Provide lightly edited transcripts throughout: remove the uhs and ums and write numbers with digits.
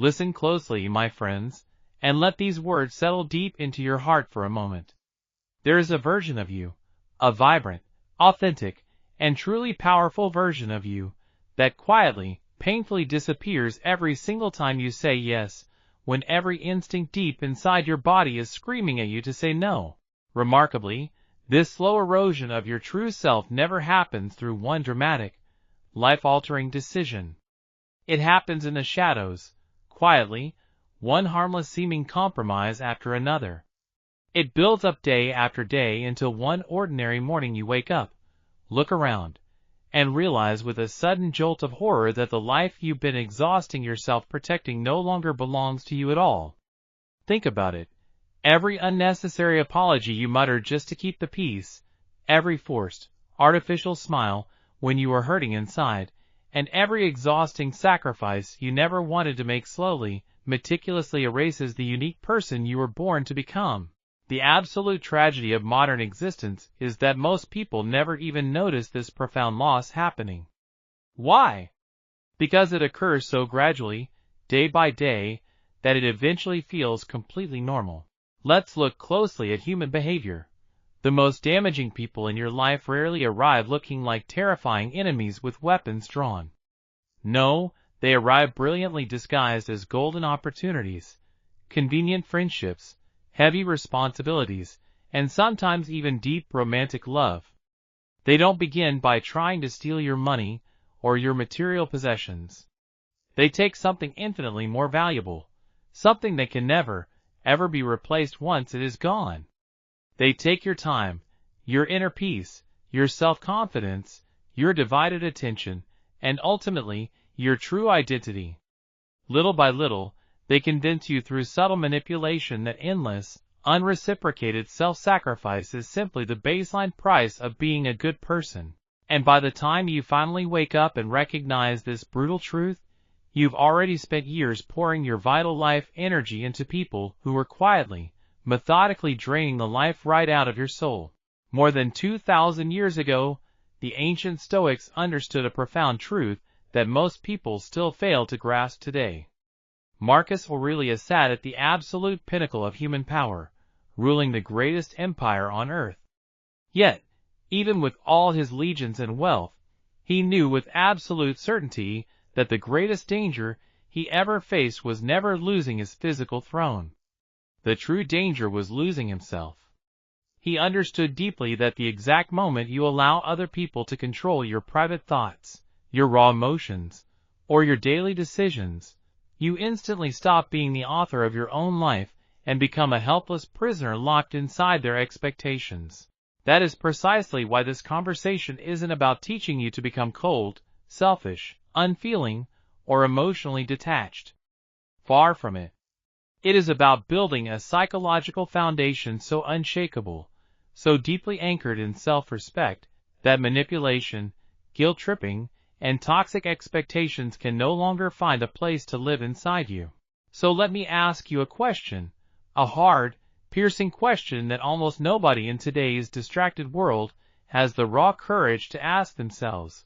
Listen closely, my friends, and let these words settle deep into your heart for a moment. There is a version of you, a vibrant, authentic, and truly powerful version of you, that quietly, painfully disappears every single time you say yes, when every instinct deep inside your body is screaming at you to say no. Remarkably, this slow erosion of your true self never happens through one dramatic, life-altering decision. It happens in the shadows, quietly, one harmless seeming compromise after another. It builds up day after day until one ordinary morning you wake up, look around, and realize with a sudden jolt of horror that the life you've been exhausting yourself protecting no longer belongs to you at all. Think about it. Every unnecessary apology you muttered just to keep the peace, every forced, artificial smile when you were hurting inside, and every exhausting sacrifice you never wanted to make slowly, meticulously erases the unique person you were born to become. The absolute tragedy of modern existence is that most people never even notice this profound loss happening. Why? Because it occurs so gradually, day by day, that it eventually feels completely normal. Let's look closely at human behavior. The most damaging people in your life rarely arrive looking like terrifying enemies with weapons drawn. No, they arrive brilliantly disguised as golden opportunities, convenient friendships, heavy responsibilities, and sometimes even deep romantic love. They don't begin by trying to steal your money or your material possessions. They take something infinitely more valuable, something that can never, ever be replaced once it is gone. They take your time, your inner peace, your self-confidence, your divided attention, and ultimately, your true identity. Little by little, they convince you through subtle manipulation that endless, unreciprocated self-sacrifice is simply the baseline price of being a good person. And by the time you finally wake up and recognize this brutal truth, you've already spent years pouring your vital life energy into people who were quietly, methodically draining the life right out of your soul. More than 2,000 years ago, the ancient Stoics understood a profound truth that most people still fail to grasp today. Marcus Aurelius sat at the absolute pinnacle of human power, ruling the greatest empire on earth. Yet, even with all his legions and wealth, he knew with absolute certainty that the greatest danger he ever faced was never losing his physical throne. The true danger was losing himself. He understood deeply that the exact moment you allow other people to control your private thoughts, your raw emotions, or your daily decisions, you instantly stop being the author of your own life and become a helpless prisoner locked inside their expectations. That is precisely why this conversation isn't about teaching you to become cold, selfish, unfeeling, or emotionally detached. Far from it. It is about building a psychological foundation so unshakable, so deeply anchored in self-respect, that manipulation, guilt-tripping, and toxic expectations can no longer find a place to live inside you. So let me ask you a question, a hard, piercing question that almost nobody in today's distracted world has the raw courage to ask themselves.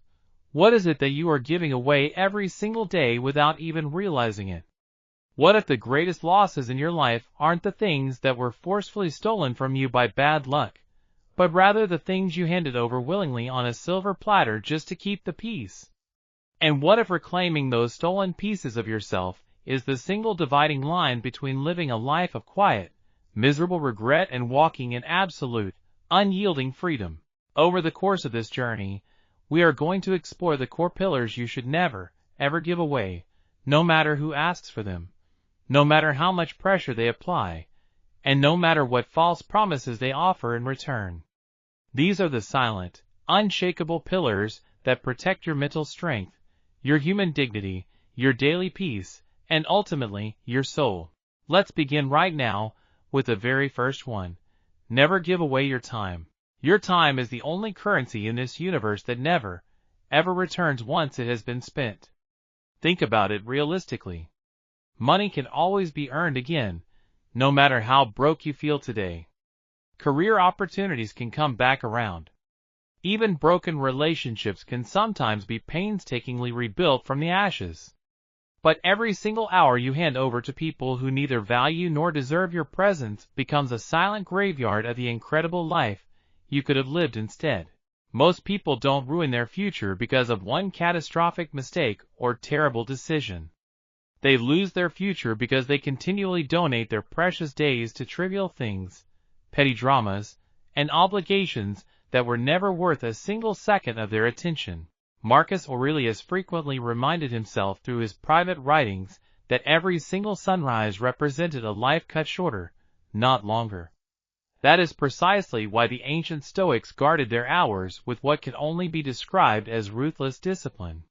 What is it that you are giving away every single day without even realizing it? What if the greatest losses in your life aren't the things that were forcefully stolen from you by bad luck, but rather the things you handed over willingly on a silver platter just to keep the peace? And what if reclaiming those stolen pieces of yourself is the single dividing line between living a life of quiet, miserable regret and walking in absolute, unyielding freedom? Over the course of this journey, we are going to explore the core pillars you should never, ever give away, no matter who asks for them, no matter how much pressure they apply, and no matter what false promises they offer in return. These are the silent, unshakable pillars that protect your mental strength, your human dignity, your daily peace, and ultimately, your soul. Let's begin right now with the very first one. Never give away your time. Your time is the only currency in this universe that never, ever returns once it has been spent. Think about it realistically. Money can always be earned again, no matter how broke you feel today. Career opportunities can come back around. Even broken relationships can sometimes be painstakingly rebuilt from the ashes. But every single hour you hand over to people who neither value nor deserve your presence becomes a silent graveyard of the incredible life you could have lived instead. Most people don't ruin their future because of one catastrophic mistake or terrible decision. They lose their future because they continually donate their precious days to trivial things, petty dramas, and obligations that were never worth a single second of their attention. Marcus Aurelius frequently reminded himself through his private writings that every single sunrise represented a life cut shorter, not longer. That is precisely why the ancient Stoics guarded their hours with what can only be described as ruthless discipline.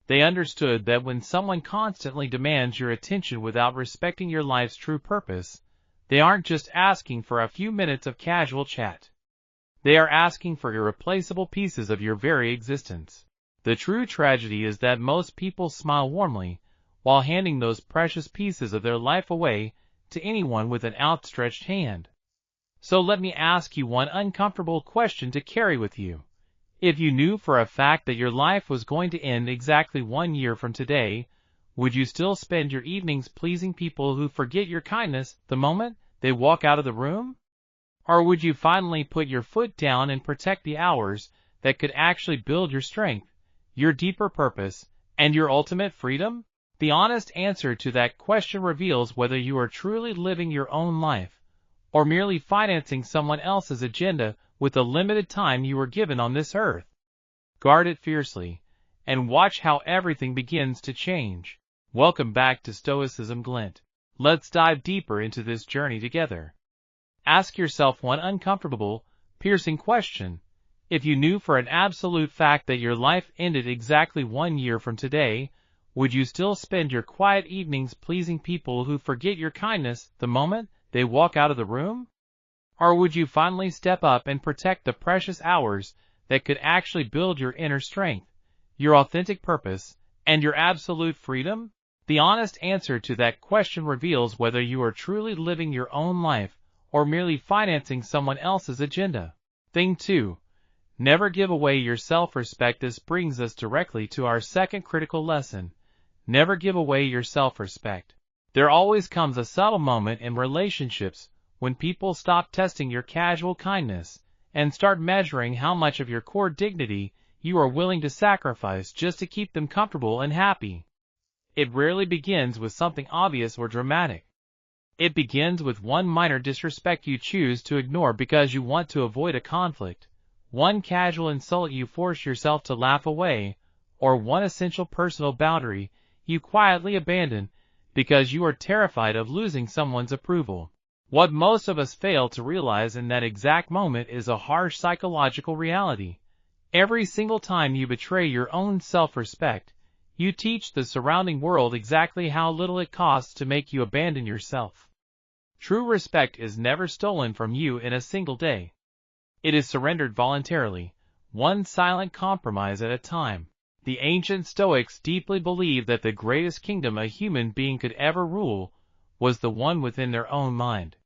They understood that when someone constantly demands your attention without respecting your life's true purpose, they aren't just asking for a few minutes of casual chat. They are asking for irreplaceable pieces of your very existence. The true tragedy is that most people smile warmly while handing those precious pieces of their life away to anyone with an outstretched hand. So let me ask you one uncomfortable question to carry with you. If you knew for a fact that your life was going to end exactly 1 year from today, would you still spend your evenings pleasing people who forget your kindness the moment they walk out of the room? Or would you finally put your foot down and protect the hours that could actually build your strength, your deeper purpose, and your ultimate freedom? The honest answer to that question reveals whether you are truly living your own life, or merely financing someone else's agenda with the limited time you were given on this earth. Guard it fiercely, and watch how everything begins to change. Welcome back to Stoicism GLINT. Let's dive deeper into this journey together. Ask yourself one uncomfortable, piercing question. If you knew for an absolute fact that your life ended exactly 1 year from today, would you still spend your quiet evenings pleasing people who forget your kindness the moment they walk out of the room? Or would you finally step up and protect the precious hours that could actually build your inner strength, your authentic purpose, and your absolute freedom? The honest answer to that question reveals whether you are truly living your own life or merely financing someone else's agenda. Thing 2. Never give away your self-respect. This brings us directly to our second critical lesson. Never give away your self-respect. There always comes a subtle moment in relationships when people stop testing your casual kindness and start measuring how much of your core dignity you are willing to sacrifice just to keep them comfortable and happy. It rarely begins with something obvious or dramatic. It begins with one minor disrespect you choose to ignore because you want to avoid a conflict, one casual insult you force yourself to laugh away, or one essential personal boundary you quietly abandon because you are terrified of losing someone's approval. What most of us fail to realize in that exact moment is a harsh psychological reality. Every single time you betray your own self-respect, you teach the surrounding world exactly how little it costs to make you abandon yourself. True respect is never stolen from you in a single day. It is surrendered voluntarily, one silent compromise at a time. The ancient Stoics deeply believed that the greatest kingdom a human being could ever rule was the one within their own mind.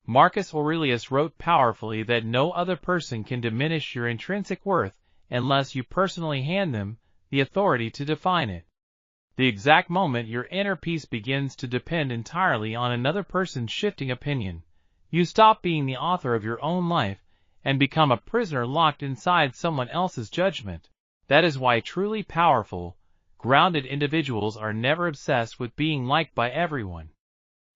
Marcus Aurelius wrote powerfully that no other person can diminish your intrinsic worth unless you personally hand them the authority to define it. The exact moment your inner peace begins to depend entirely on another person's shifting opinion, you stop being the author of your own life and become a prisoner locked inside someone else's judgment. That is why truly powerful, grounded individuals are never obsessed with being liked by everyone.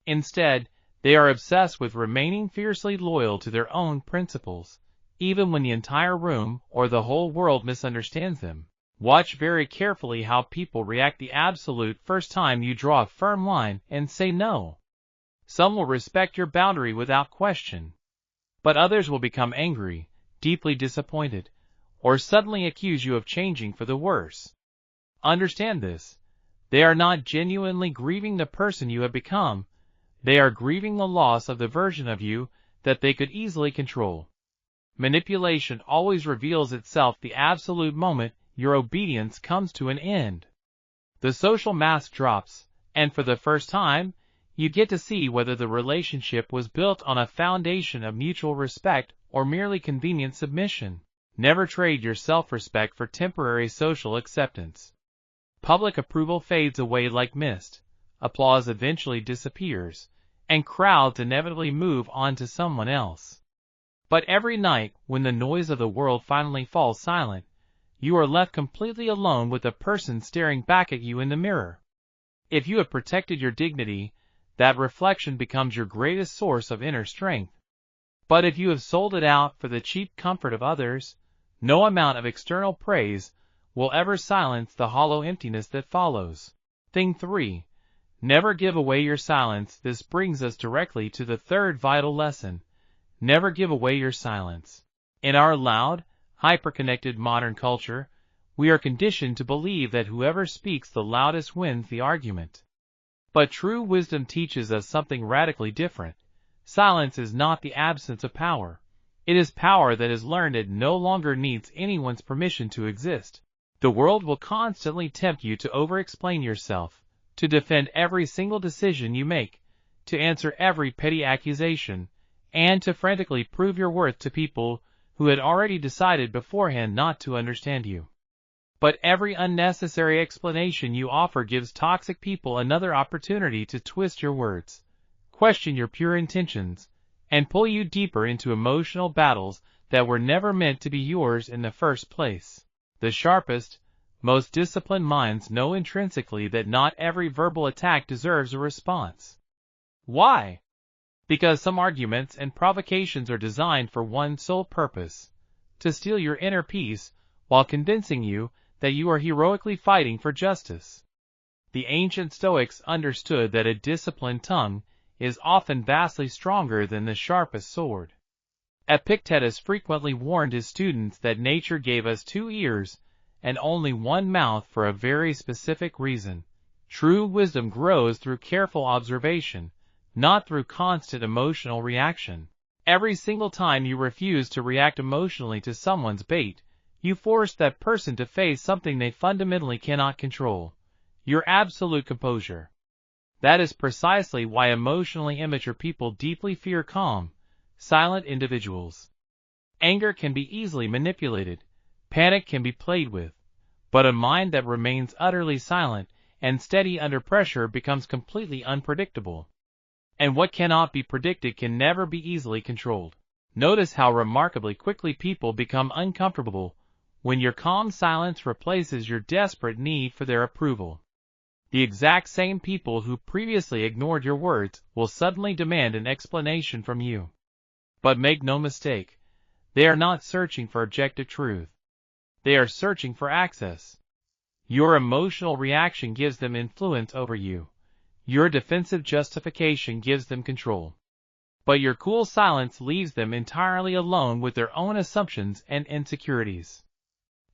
Instead, they are obsessed with remaining fiercely loyal to their own principles, even when the entire room or the whole world misunderstands them. Watch very carefully how people react the absolute first time you draw a firm line and say no. Some will respect your boundary without question, but others will become angry, deeply disappointed, or suddenly accuse you of changing for the worse. Understand this. They are not genuinely grieving the person you have become. They are grieving the loss of the version of you that they could easily control. Manipulation always reveals itself the absolute moment your obedience comes to an end. The social mask drops, and for the first time, you get to see whether the relationship was built on a foundation of mutual respect or merely convenient submission. Never trade your self-respect for temporary social acceptance. Public approval fades away like mist, applause eventually disappears, and crowds inevitably move on to someone else. But every night, when the noise of the world finally falls silent, you are left completely alone with the person staring back at you in the mirror. If you have protected your dignity, that reflection becomes your greatest source of inner strength. But if you have sold it out for the cheap comfort of others, no amount of external praise will ever silence the hollow emptiness that follows. Thing 3. Never give away your silence. This brings us directly to the third vital lesson. Never give away your silence. In our loud, hyper-connected modern culture, we are conditioned to believe that whoever speaks the loudest wins the argument. But true wisdom teaches us something radically different. Silence is not the absence of power. It is power that has learned it no longer needs anyone's permission to exist. The world will constantly tempt you to over-explain yourself, to defend every single decision you make, to answer every petty accusation, and to frantically prove your worth to people who had already decided beforehand not to understand you. But every unnecessary explanation you offer gives toxic people another opportunity to twist your words, question your pure intentions, and pull you deeper into emotional battles that were never meant to be yours in the first place. The sharpest, most disciplined minds know intrinsically that not every verbal attack deserves a response. Why? Because some arguments and provocations are designed for one sole purpose: to steal your inner peace while convincing you that you are heroically fighting for justice. The ancient Stoics understood that a disciplined tongue is often vastly stronger than the sharpest sword. Epictetus frequently warned his students that nature gave us 2 ears and only 1 mouth for a very specific reason. True wisdom grows through careful observation, not through constant emotional reaction. Every single time you refuse to react emotionally to someone's bait, you force that person to face something they fundamentally cannot control: your absolute composure. That is precisely why emotionally immature people deeply fear calm, silent individuals. Anger can be easily manipulated, panic can be played with, but a mind that remains utterly silent and steady under pressure becomes completely unpredictable. And what cannot be predicted can never be easily controlled. Notice how remarkably quickly people become uncomfortable when your calm silence replaces your desperate need for their approval. The exact same people who previously ignored your words will suddenly demand an explanation from you. But make no mistake, they are not searching for objective truth. They are searching for access. Your emotional reaction gives them influence over you. Your defensive justification gives them control. But your cool silence leaves them entirely alone with their own assumptions and insecurities.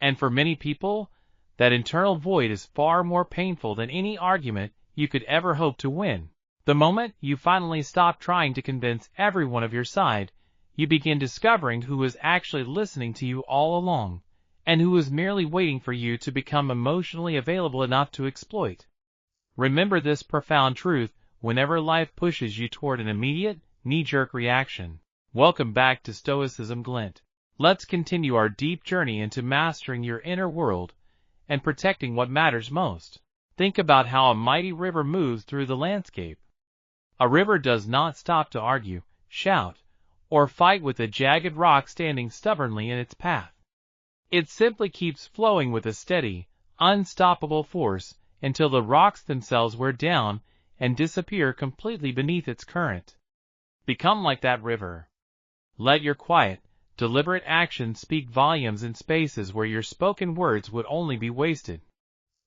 And for many people, that internal void is far more painful than any argument you could ever hope to win. The moment you finally stop trying to convince everyone of your side, you begin discovering who was actually listening to you all along, and who was merely waiting for you to become emotionally available enough to exploit. Remember this profound truth whenever life pushes you toward an immediate, knee-jerk reaction. Welcome back to Stoicism GLINT. Let's continue our deep journey into mastering your inner world and protecting what matters most. Think about how a mighty river moves through the landscape. A river does not stop to argue, shout, or fight with a jagged rock standing stubbornly in its path. It simply keeps flowing with a steady, unstoppable force until the rocks themselves wear down and disappear completely beneath its current. Become like that river. Let your quiet, deliberate actions speak volumes in spaces where your spoken words would only be wasted.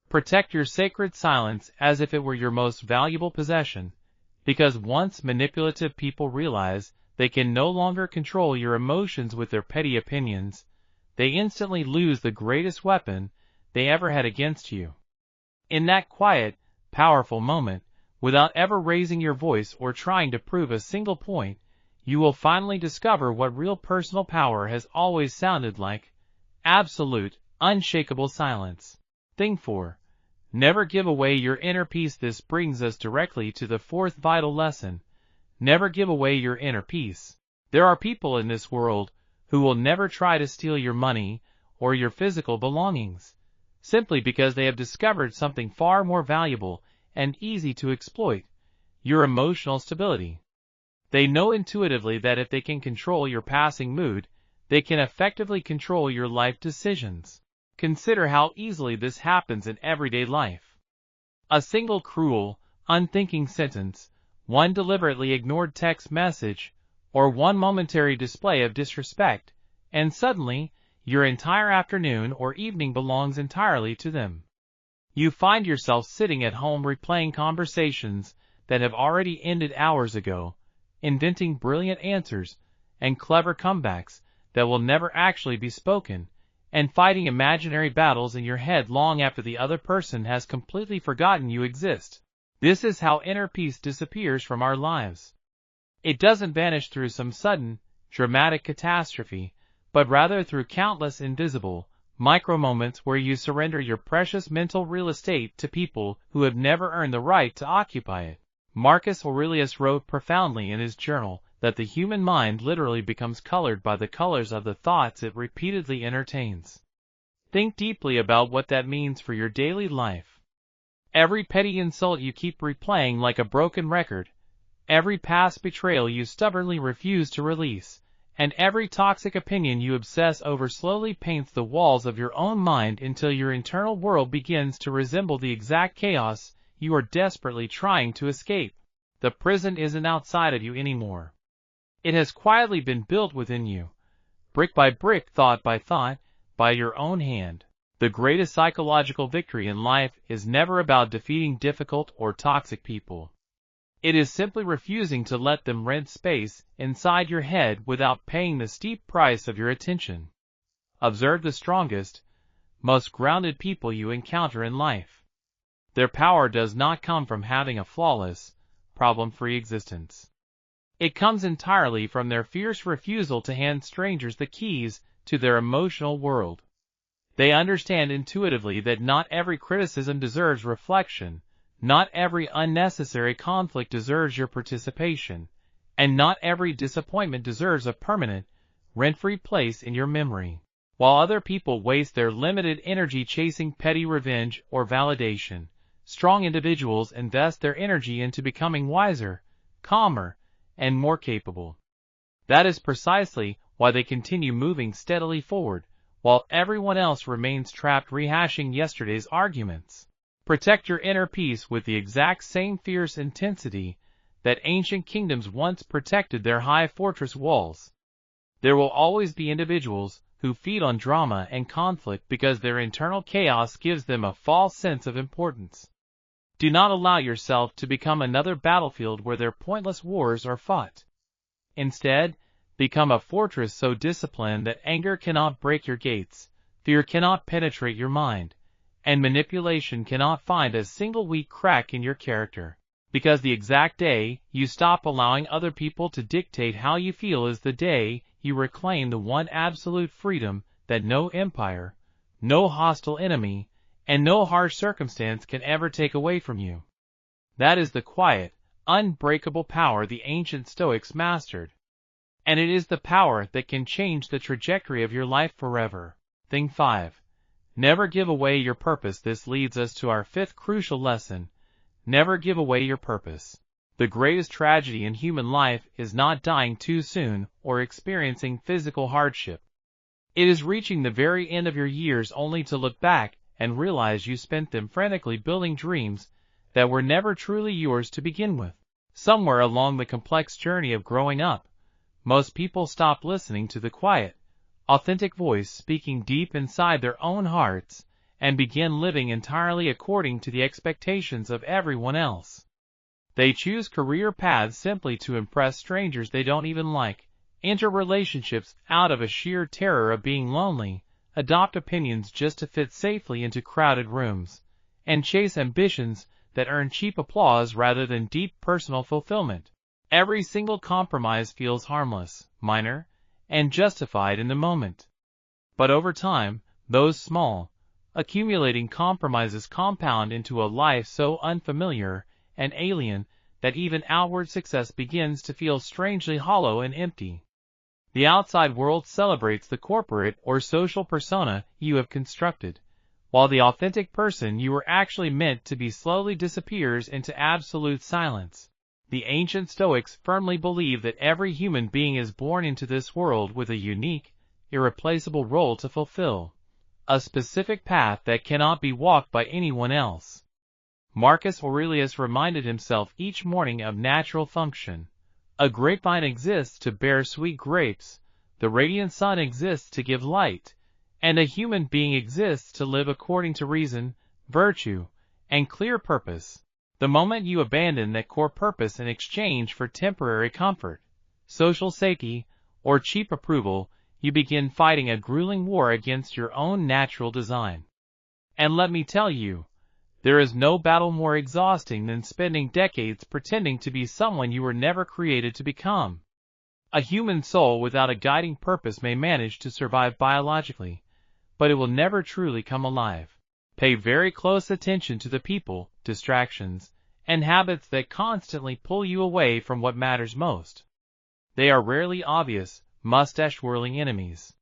Protect your sacred silence as if it were your most valuable possession, because once manipulative people realize they can no longer control your emotions with their petty opinions, they instantly lose the greatest weapon they ever had against you. In that quiet, powerful moment, without ever raising your voice or trying to prove a single point, you will finally discover what real personal power has always sounded like: absolute, unshakable silence. Thing 4. Never give away your inner peace. This brings us directly to the fourth vital lesson. Never give away your inner peace. There are people in this world who will never try to steal your money or your physical belongings. simply because they have discovered something far more valuable and easy to exploit: your emotional stability. They know intuitively that if they can control your passing mood, they can effectively control your life decisions. Consider how easily this happens in everyday life. A single cruel, unthinking sentence, one deliberately ignored text message, or one momentary display of disrespect, and suddenly, your entire afternoon or evening belongs entirely to them. You find yourself sitting at home replaying conversations that have already ended hours ago, inventing brilliant answers and clever comebacks that will never actually be spoken, and fighting imaginary battles in your head long after the other person has completely forgotten you exist. This is how inner peace disappears from our lives. It doesn't vanish through some sudden, dramatic catastrophe, but rather through countless invisible, micro-moments where you surrender your precious mental real estate to people who have never earned the right to occupy it. Marcus Aurelius wrote profoundly in his journal that the human mind literally becomes colored by the colors of the thoughts it repeatedly entertains. Think deeply about what that means for your daily life. Every petty insult you keep replaying like a broken record, every past betrayal you stubbornly refuse to release, and every toxic opinion you obsess over slowly paints the walls of your own mind until your internal world begins to resemble the exact chaos you are desperately trying to escape. The prison isn't outside of you anymore. It has quietly been built within you, brick by brick, thought, by your own hand. The greatest psychological victory in life is never about defeating difficult or toxic people. It is simply refusing to let them rent space inside your head without paying the steep price of your attention. Observe the strongest, most grounded people you encounter in life. Their power does not come from having a flawless, problem-free existence. It comes entirely from their fierce refusal to hand strangers the keys to their emotional world. They understand intuitively that not every criticism deserves reflection, not every unnecessary conflict deserves your participation, and not every disappointment deserves a permanent, rent-free place in your memory. While other people waste their limited energy chasing petty revenge or validation, strong individuals invest their energy into becoming wiser, calmer, and more capable. That is precisely why they continue moving steadily forward, while everyone else remains trapped rehashing yesterday's arguments. Protect your inner peace with the exact same fierce intensity that ancient kingdoms once protected their high fortress walls. There will always be individuals who feed on drama and conflict because their internal chaos gives them a false sense of importance. Do not allow yourself to become another battlefield where their pointless wars are fought. Instead, become a fortress so disciplined that anger cannot break your gates, fear cannot penetrate your mind, and manipulation cannot find a single weak crack in your character. Because the exact day you stop allowing other people to dictate how you feel is the day you reclaim the one absolute freedom that no empire, no hostile enemy, and no harsh circumstance can ever take away from you. That is the quiet, unbreakable power the ancient Stoics mastered. And it is the power that can change the trajectory of your life forever. Thing 5. Never give away your purpose. This leads us to our fifth crucial lesson. Never give away your purpose. The greatest tragedy in human life is not dying too soon or experiencing physical hardship. It is reaching the very end of your years only to look back and realize you spent them frantically building dreams that were never truly yours to begin with. Somewhere along the complex journey of growing up, most people stop listening to the quiet, authentic voice speaking deep inside their own hearts and begin living entirely according to the expectations of everyone else. They choose career paths simply to impress strangers they don't even like, enter relationships out of a sheer terror of being lonely, adopt opinions just to fit safely into crowded rooms, and chase ambitions that earn cheap applause rather than deep personal fulfillment. Every single compromise feels harmless, minor, and justified in the moment. But over time, those small, accumulating compromises compound into a life so unfamiliar and alien that even outward success begins to feel strangely hollow and empty. The outside world celebrates the corporate or social persona you have constructed, while the authentic person you were actually meant to be slowly disappears into absolute silence. The ancient Stoics firmly believed that every human being is born into this world with a unique, irreplaceable role to fulfill, a specific path that cannot be walked by anyone else. Marcus Aurelius reminded himself each morning of natural function. A grapevine exists to bear sweet grapes, the radiant sun exists to give light, and a human being exists to live according to reason, virtue, and clear purpose. The moment you abandon that core purpose in exchange for temporary comfort, social safety, or cheap approval, you begin fighting a grueling war against your own natural design. And let me tell you, there is no battle more exhausting than spending decades pretending to be someone you were never created to become. A human soul without a guiding purpose may manage to survive biologically, but it will never truly come alive. Pay very close attention to the people, distractions, and habits that constantly pull you away from what matters most. They are rarely obvious, mustache-twirling enemies.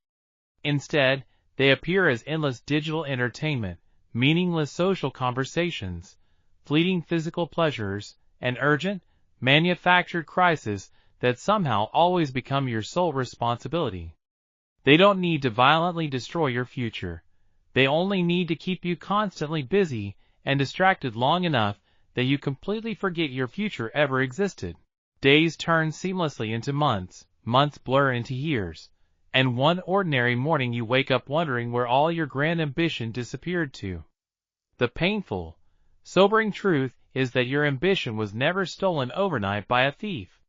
Instead, they appear as endless digital entertainment, meaningless social conversations, fleeting physical pleasures, and urgent, manufactured crises that somehow always become your sole responsibility. They don't need to violently destroy your future. They only need to keep you constantly busy and distracted long enough that you completely forget your future ever existed. Days turn seamlessly into months, months blur into years, and one ordinary morning you wake up wondering where all your grand ambition disappeared to. The painful, sobering truth is that your ambition was never stolen overnight by a thief.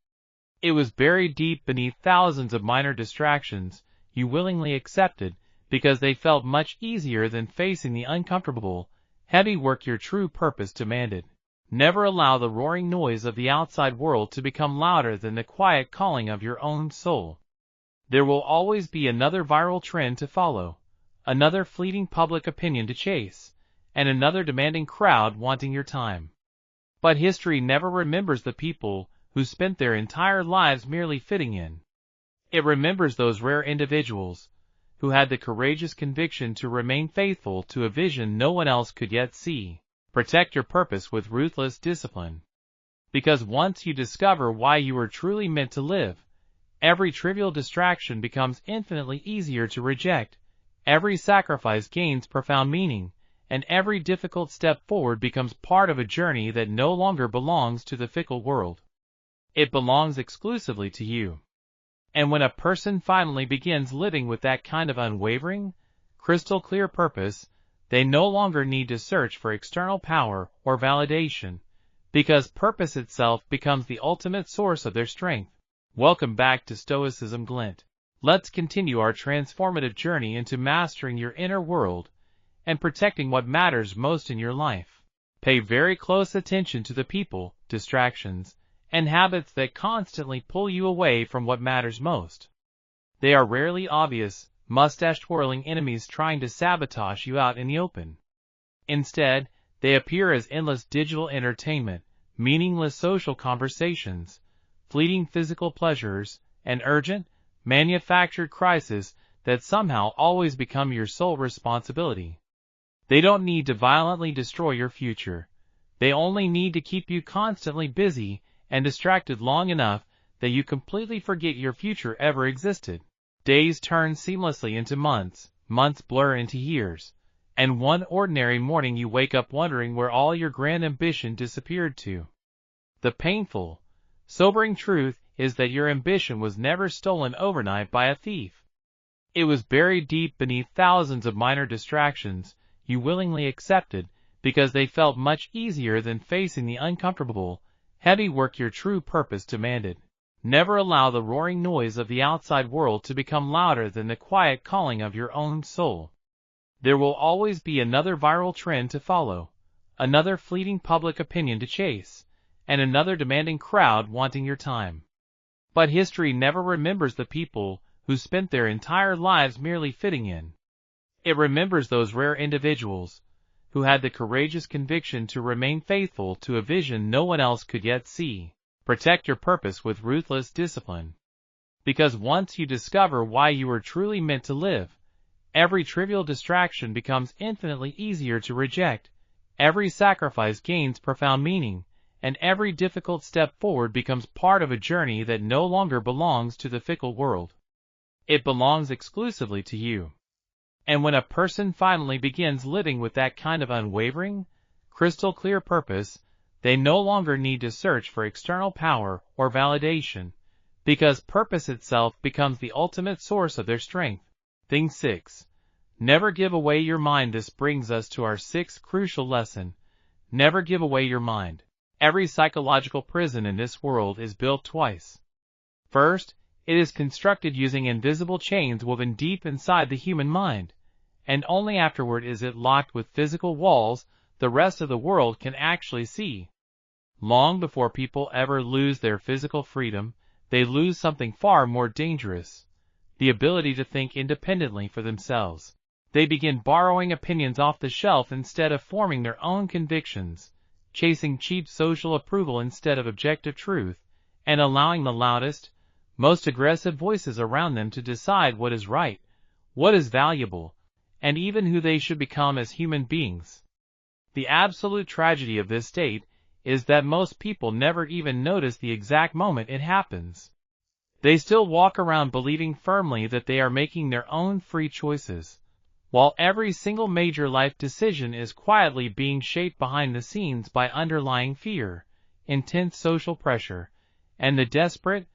It was buried deep beneath thousands of minor distractions you willingly accepted because they felt much easier than facing the uncomfortable, heavy work your true purpose demanded. Never allow the roaring noise of the outside world to become louder than the quiet calling of your own soul. There will always be another viral trend to follow, another fleeting public opinion to chase, and another demanding crowd wanting your time. But history never remembers the people who spent their entire lives merely fitting in. It remembers those rare individuals who had the courageous conviction to remain faithful to a vision no one else could yet see. Protect your purpose with ruthless discipline. Because once you discover why you were truly meant to live, every trivial distraction becomes infinitely easier to reject, every sacrifice gains profound meaning, and every difficult step forward becomes part of a journey that no longer belongs to the fickle world. It belongs exclusively to you. And when a person finally begins living with that kind of unwavering, crystal clear purpose, they no longer need to search for external power or validation, because purpose itself becomes the ultimate source of their strength. Welcome back to Stoicism GLINT. Let's continue our transformative journey into mastering your inner world and protecting what matters most in your life. Pay very close attention to the people, distractions, and habits that constantly pull you away from what matters most. They are rarely obvious, mustache-twirling enemies trying to sabotage you out in the open. Instead, they appear as endless digital entertainment, meaningless social conversations, fleeting physical pleasures, and urgent, manufactured crises that somehow always become your sole responsibility. They don't need to violently destroy your future. They only need to keep you constantly busy and distracted long enough that you completely forget your future ever existed. Days turn seamlessly into months, months blur into years, and one ordinary morning you wake up wondering where all your grand ambition disappeared to. The painful, sobering truth is that your ambition was never stolen overnight by a thief. It was buried deep beneath thousands of minor distractions you willingly accepted because they felt much easier than facing the uncomfortable, heavy work your true purpose demanded. Never allow the roaring noise of the outside world to become louder than the quiet calling of your own soul. There will always be another viral trend to follow, another fleeting public opinion to chase, and another demanding crowd wanting your time. But history never remembers the people who spent their entire lives merely fitting in. It remembers those rare individuals who had the courageous conviction to remain faithful to a vision no one else could yet see. Protect your purpose with ruthless discipline. Because once you discover why you were truly meant to live, Every trivial distraction becomes infinitely easier to reject, every sacrifice gains profound meaning, and every difficult step forward becomes part of a journey that no longer belongs to the fickle world. It belongs exclusively to you. And when a person finally begins living with that kind of unwavering, crystal clear purpose, they no longer need to search for external power or validation, because purpose itself becomes the ultimate source of their strength. Thing 6. Never give away your mind. This brings us to our sixth crucial lesson. Never give away your mind. Every psychological prison in this world is built twice. First, it is constructed using invisible chains woven deep inside the human mind, and only afterward is it locked with physical walls the rest of the world can actually see. Long before people ever lose their physical freedom, they lose something far more dangerous: the ability to think independently for themselves. They begin borrowing opinions off the shelf instead of forming their own convictions, chasing cheap social approval instead of objective truth, and allowing the loudest, most aggressive voices around them to decide what is right, what is valuable, and even who they should become as human beings. The absolute tragedy of this state is that most people never even notice the exact moment it happens. They still walk around believing firmly that they are making their own free choices, while every single major life decision is quietly being shaped behind the scenes by underlying fear, intense social pressure, and the desperate,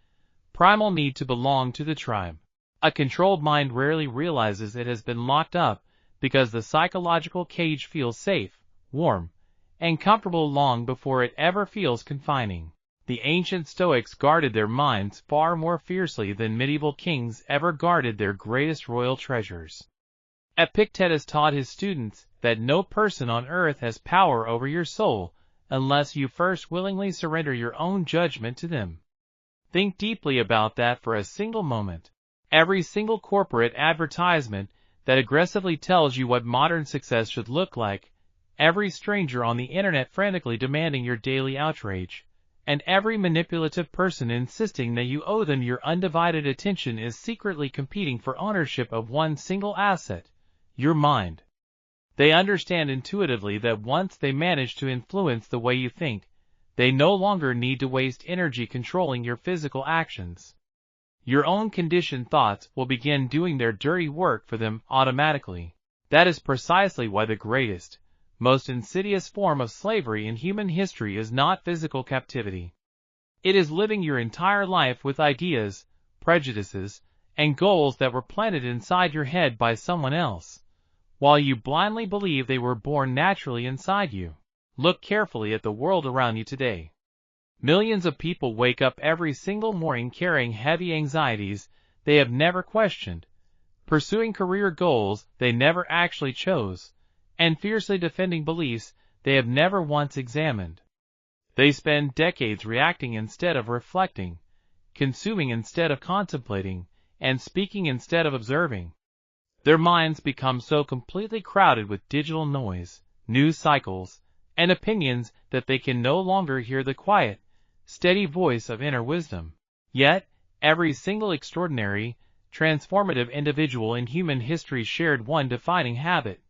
primal need to belong to the tribe. A controlled mind rarely realizes it has been locked up because the psychological cage feels safe, warm, and comfortable long before it ever feels confining. The ancient Stoics guarded their minds far more fiercely than medieval kings ever guarded their greatest royal treasures. Epictetus taught his students that no person on earth has power over your soul unless you first willingly surrender your own judgment to them. Think deeply about that for a single moment. Every single corporate advertisement that aggressively tells you what modern success should look like, every stranger on the internet frantically demanding your daily outrage, and every manipulative person insisting that you owe them your undivided attention is secretly competing for ownership of one single asset: your mind. They understand intuitively that once they manage to influence the way you think, they no longer need to waste energy controlling your physical actions. Your own conditioned thoughts will begin doing their dirty work for them automatically. That is precisely why the greatest, most insidious form of slavery in human history is not physical captivity. It is living your entire life with ideas, prejudices, and goals that were planted inside your head by someone else, while you blindly believe they were born naturally inside you. Look carefully at the world around you today. Millions of people wake up every single morning carrying heavy anxieties they have never questioned, pursuing career goals they never actually chose, and fiercely defending beliefs they have never once examined. They spend decades reacting instead of reflecting, consuming instead of contemplating, and speaking instead of observing. Their minds become so completely crowded with digital noise, news cycles, and opinions that they can no longer hear the quiet, steady voice of inner wisdom. Yet, every single extraordinary, transformative individual in human history shared one defining habit: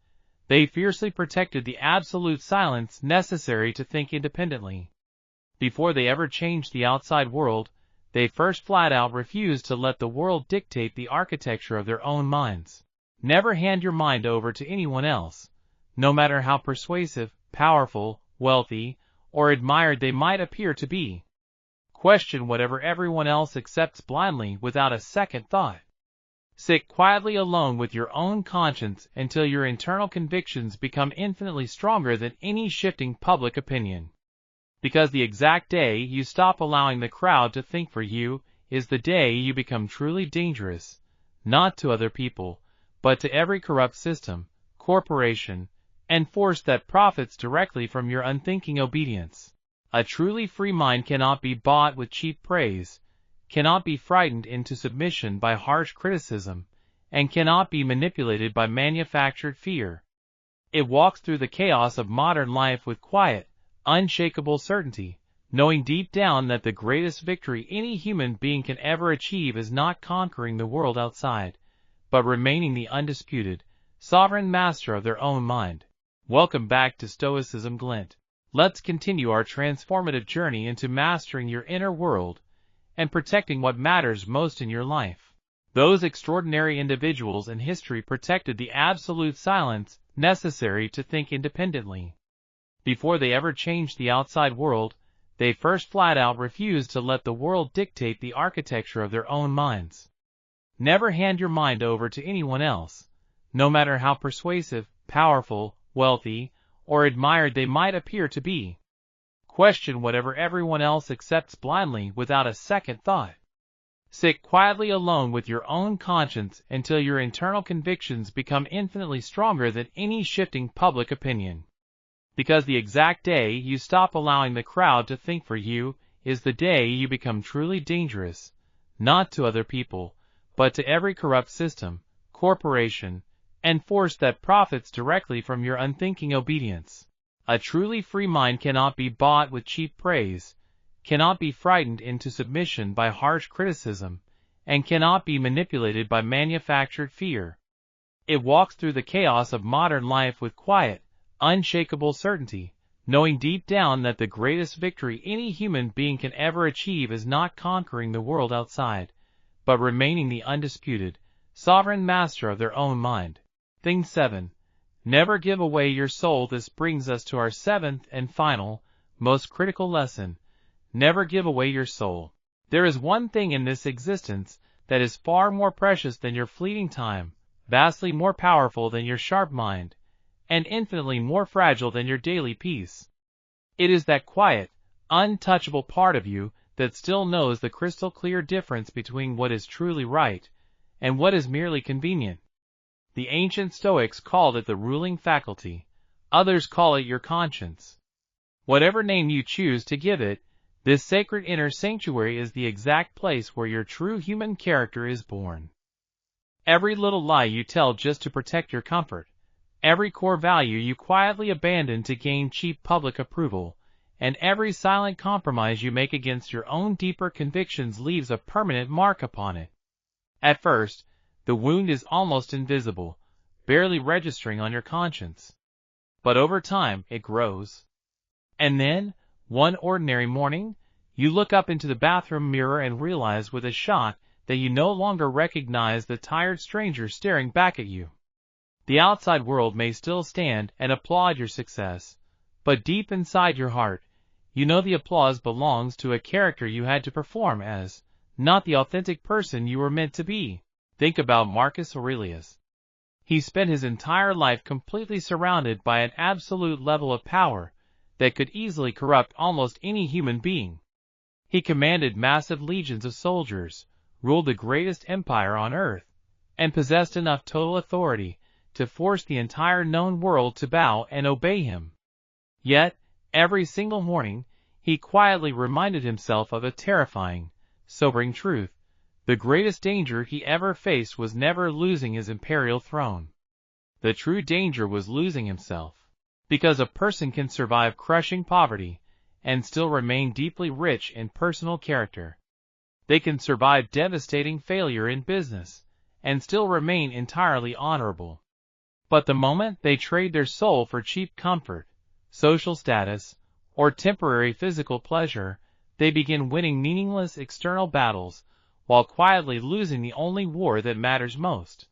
they fiercely protected the absolute silence necessary to think independently. Before they ever changed the outside world, they first flat out refused to let the world dictate the architecture of their own minds. Never hand your mind over to anyone else, no matter how persuasive, powerful, wealthy, or admired they might appear to be. Question whatever everyone else accepts blindly without a second thought. Sit quietly alone with your own conscience until your internal convictions become infinitely stronger than any shifting public opinion. Because the exact day you stop allowing the crowd to think for you is the day you become truly dangerous, not to other people, but to every corrupt system, corporation, and force that profits directly from your unthinking obedience. A truly free mind cannot be bought with cheap praise, cannot be frightened into submission by harsh criticism, and cannot be manipulated by manufactured fear. It walks through the chaos of modern life with quiet, unshakable certainty, knowing deep down that the greatest victory any human being can ever achieve is not conquering the world outside, but remaining the undisputed, sovereign master of their own mind. Welcome back to Stoicism GLINT. Let's continue our transformative journey into mastering your inner world and protecting what matters most in your life. Those extraordinary individuals in history protected the absolute silence necessary to think independently. Before they ever changed the outside world, they first flat out refused to let the world dictate the architecture of their own minds. Never hand your mind over to anyone else, no matter how persuasive, powerful, wealthy, or admired they might appear to be. Question whatever everyone else accepts blindly without a second thought. Sit quietly alone with your own conscience until your internal convictions become infinitely stronger than any shifting public opinion. Because the exact day you stop allowing the crowd to think for you is the day you become truly dangerous, not to other people, but to every corrupt system, corporation, and force that profits directly from your unthinking obedience. A truly free mind cannot be bought with cheap praise, cannot be frightened into submission by harsh criticism, and cannot be manipulated by manufactured fear. It walks through the chaos of modern life with quiet, unshakable certainty, knowing deep down that the greatest victory any human being can ever achieve is not conquering the world outside, but remaining the undisputed, sovereign master of their own mind. Thing 7. Never give away your soul. This brings us to our seventh and final, most critical lesson. Never give away your soul. There is one thing in this existence that is far more precious than your fleeting time, vastly more powerful than your sharp mind, and infinitely more fragile than your daily peace. It is that quiet, untouchable part of you that still knows the crystal clear difference between what is truly right and what is merely convenient. The ancient Stoics called it the ruling faculty. Others call it your conscience. Whatever name you choose to give it, this sacred inner sanctuary is the exact place where your true human character is born. Every little lie you tell just to protect your comfort, every core value you quietly abandon to gain cheap public approval, and every silent compromise you make against your own deeper convictions leaves a permanent mark upon it. At first, the wound is almost invisible, barely registering on your conscience. But over time, it grows. And then, one ordinary morning, you look up into the bathroom mirror and realize with a shock that you no longer recognize the tired stranger staring back at you. The outside world may still stand and applaud your success, but deep inside your heart, you know the applause belongs to a character you had to perform as, not the authentic person you were meant to be. Think about Marcus Aurelius. He spent his entire life completely surrounded by an absolute level of power that could easily corrupt almost any human being. He commanded massive legions of soldiers, ruled the greatest empire on earth, and possessed enough total authority to force the entire known world to bow and obey him. Yet, every single morning, he quietly reminded himself of a terrifying, sobering truth. The greatest danger he ever faced was never losing his imperial throne. The true danger was losing himself. Because a person can survive crushing poverty and still remain deeply rich in personal character. They can survive devastating failure in business and still remain entirely honorable. But the moment they trade their soul for cheap comfort, social status, or temporary physical pleasure, they begin winning meaningless external battles while quietly losing the only war that matters most.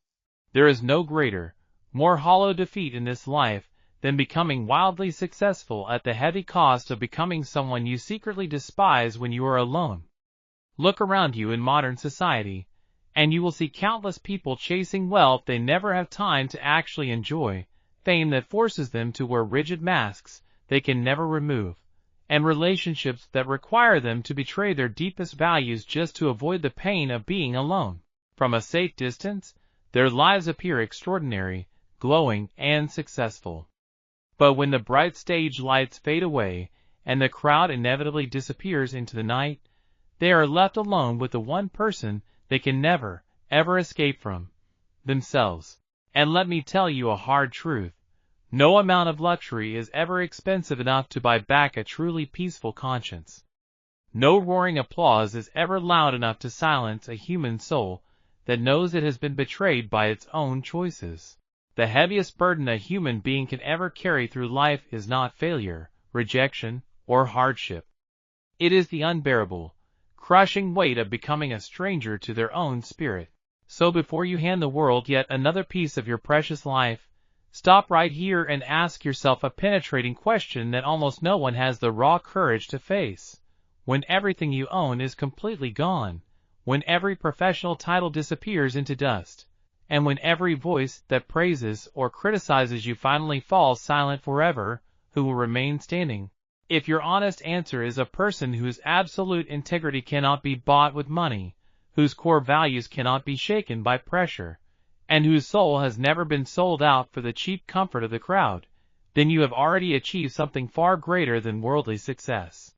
There is no greater, more hollow defeat in this life than becoming wildly successful at the heavy cost of becoming someone you secretly despise when you are alone. Look around you in modern society, and you will see countless people chasing wealth they never have time to actually enjoy, fame that forces them to wear rigid masks they can never remove, and relationships that require them to betray their deepest values just to avoid the pain of being alone. From a safe distance, their lives appear extraordinary, glowing, and successful. But when the bright stage lights fade away, and the crowd inevitably disappears into the night, they are left alone with the one person they can never, ever escape from, themselves. And let me tell you a hard truth. No amount of luxury is ever expensive enough to buy back a truly peaceful conscience. No roaring applause is ever loud enough to silence a human soul that knows it has been betrayed by its own choices. The heaviest burden a human being can ever carry through life is not failure, rejection, or hardship. It is the unbearable, crushing weight of becoming a stranger to their own spirit. So before you hand the world yet another piece of your precious life, stop right here and ask yourself a penetrating question that almost no one has the raw courage to face. When everything you own is completely gone, when every professional title disappears into dust, and when every voice that praises or criticizes you finally falls silent forever, who will remain standing? If your honest answer is a person whose absolute integrity cannot be bought with money, whose core values cannot be shaken by pressure, and whose soul has never been sold out for the cheap comfort of the crowd, then you have already achieved something far greater than worldly success.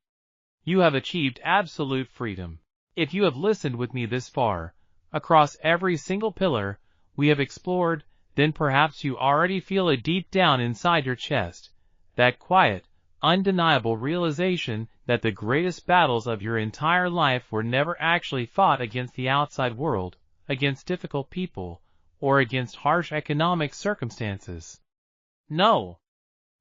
You have achieved absolute freedom. If you have listened with me this far, across every single pillar we have explored, then perhaps you already feel it deep down inside your chest, that quiet, undeniable realization that the greatest battles of your entire life were never actually fought against the outside world, against difficult people, or against harsh economic circumstances. No,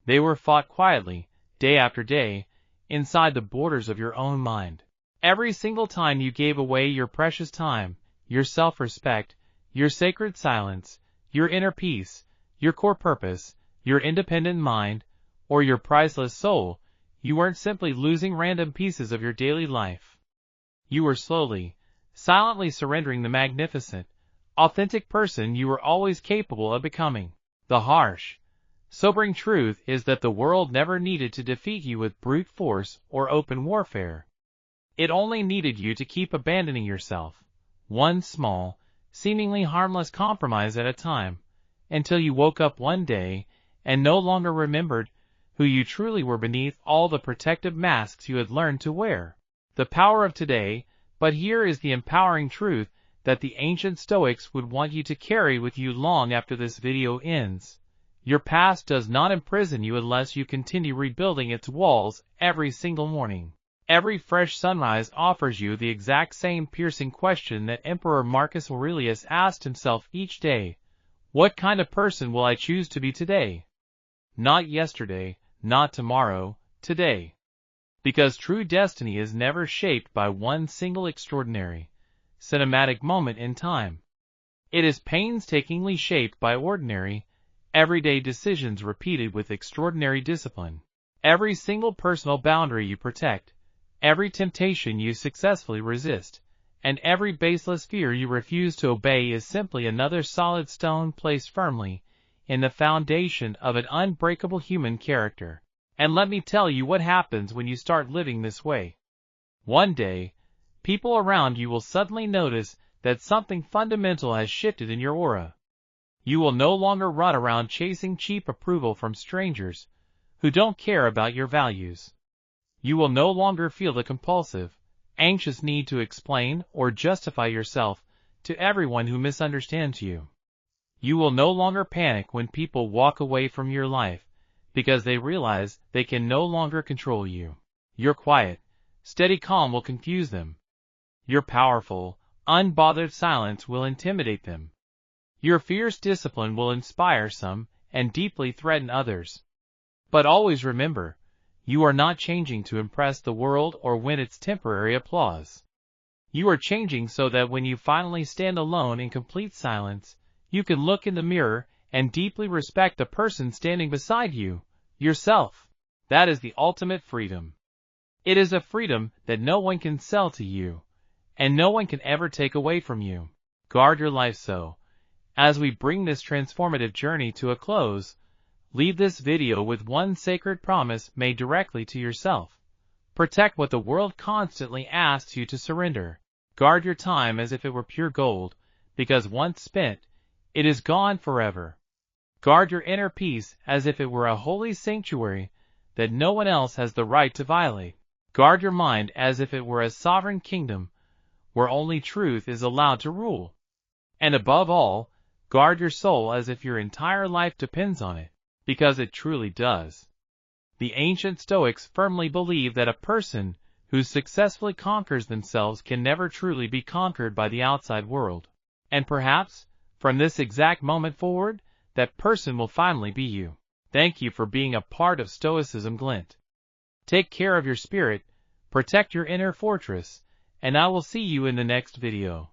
they were fought quietly, day after day, inside the borders of your own mind. Every single time you gave away your precious time, your self-respect, your sacred silence, your inner peace, your core purpose, your independent mind, or your priceless soul, you weren't simply losing random pieces of your daily life. You were slowly, silently surrendering the magnificent, authentic person you were always capable of becoming. The harsh, sobering truth is that the world never needed to defeat you with brute force or open warfare. It only needed you to keep abandoning yourself, one small, seemingly harmless compromise at a time, until you woke up one day and no longer remembered who you truly were beneath all the protective masks you had learned to wear. The power of today, but here is the empowering truth that the ancient Stoics would want you to carry with you long after this video ends. Your past does not imprison you unless you continue rebuilding its walls every single morning. Every fresh sunrise offers you the exact same piercing question that Emperor Marcus Aurelius asked himself each day. What kind of person will I choose to be today? Not yesterday, not tomorrow, today. Because true destiny is never shaped by one single extraordinary, cinematic moment in time. It is painstakingly shaped by ordinary, everyday decisions repeated with extraordinary discipline. Every single personal boundary you protect, every temptation you successfully resist, and every baseless fear you refuse to obey is simply another solid stone placed firmly in the foundation of an unbreakable human character. And let me tell you what happens when you start living this way. One day, people around you will suddenly notice that something fundamental has shifted in your aura. You will no longer run around chasing cheap approval from strangers who don't care about your values. You will no longer feel the compulsive, anxious need to explain or justify yourself to everyone who misunderstands you. You will no longer panic when people walk away from your life because they realize they can no longer control you. Your quiet, steady calm will confuse them. Your powerful, unbothered silence will intimidate them. Your fierce discipline will inspire some and deeply threaten others. But always remember, you are not changing to impress the world or win its temporary applause. You are changing so that when you finally stand alone in complete silence, you can look in the mirror and deeply respect the person standing beside you, yourself. That is the ultimate freedom. It is a freedom that no one can sell to you, and no one can ever take away from you. Guard your life so. As we bring this transformative journey to a close, leave this video with one sacred promise made directly to yourself. Protect what the world constantly asks you to surrender. Guard your time as if it were pure gold, because once spent, it is gone forever. Guard your inner peace as if it were a holy sanctuary that no one else has the right to violate. Guard your mind as if it were a sovereign kingdom where only truth is allowed to rule. And above all, guard your soul as if your entire life depends on it, because it truly does. The ancient Stoics firmly believed that a person who successfully conquers themselves can never truly be conquered by the outside world. And perhaps, from this exact moment forward, that person will finally be you. Thank you for being a part of Stoicism GLINT. Take care of your spirit, protect your inner fortress, and I will see you in the next video.